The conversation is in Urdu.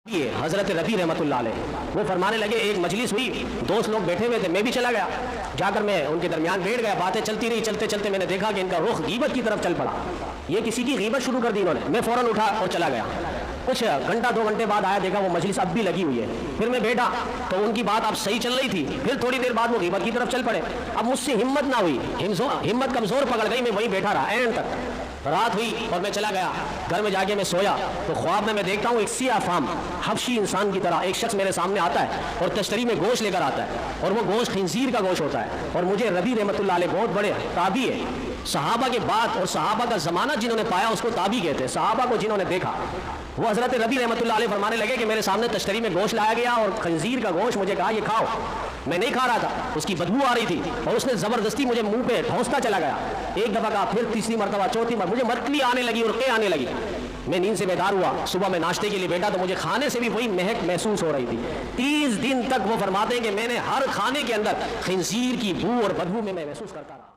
یہ حضرت ربی رحمۃ اللہ علیہ وہ فرمانے لگے، ایک مجلس ہوئی، دوست لوگ بیٹھے ہوئے تھے، میں بھی چلا گیا، جا کر میں ان کے درمیان بیٹھ گیا، باتیں چلتی رہی، چلتے چلتے میں نے دیکھا کہ ان کا رخ غیبت کی طرف چل پڑا، یہ کسی کی غیبت شروع کر دی انہوں نے۔ میں فوراً اٹھا اور چلا گیا، کچھ گھنٹہ دو گھنٹے بعد آیا، دیکھا وہ مجلس اب بھی لگی ہوئی ہے، پھر میں بیٹھا تو ان کی بات اب صحیح چل رہی تھی، پھر تھوڑی دیر بعد وہ غیبت کی طرف چل پڑے، اب مجھ سے ہمت نہ ہوئی، ہمت کمزور پکڑ گئی، میں وہیں بیٹھا رہا این تک، رات ہوئی اور میں چلا گیا گھر میں، جا کے میں سویا تو خواب میں دیکھتا ہوں ایک سیاہ فام حبشی انسان کی طرح ایک شخص میرے سامنے آتا ہے اور تشتری میں گوشت لے کر آتا ہے، اور وہ گوشت خنزیر کا گوشت ہوتا ہے، اور مجھے ربی رحمۃ اللہ علیہ بہت بڑے تابعی ہے، صحابہ کے بعد اور صحابہ کا زمانہ جنہوں نے پایا اس کو تابعی کہتے ہیں، صحابہ کو جنہوں نے دیکھا، وہ حضرت ربی رحمۃ اللہ علیہ فرمانے لگے کہ میرے سامنے تشتری میں گوشت لایا گیا اور خنزیر کا گوشت، مجھے کہا یہ کھاؤ، میں نہیں کھا رہا تھا، اس کی بدبو آ رہی تھی اور اس نے زبردستی مجھے منہ پہ ٹھونستا چلا گیا، ایک دفعہ کہا، پھر تیسری مرتبہ، چوتھی مرتبہ، مجھے متلی آنے لگی اور قے آنے لگی، میں نیند سے بیدار ہوا، صبح میں ناشتے کے لیے بیٹھا تو مجھے کھانے سے بھی وہی مہک محسوس ہو رہی تھی، 30 دن تک وہ فرماتے ہیں کہ میں نے ہر کھانے کے اندر خنزیر کی بو اور بدبو میں محسوس کرتا رہا۔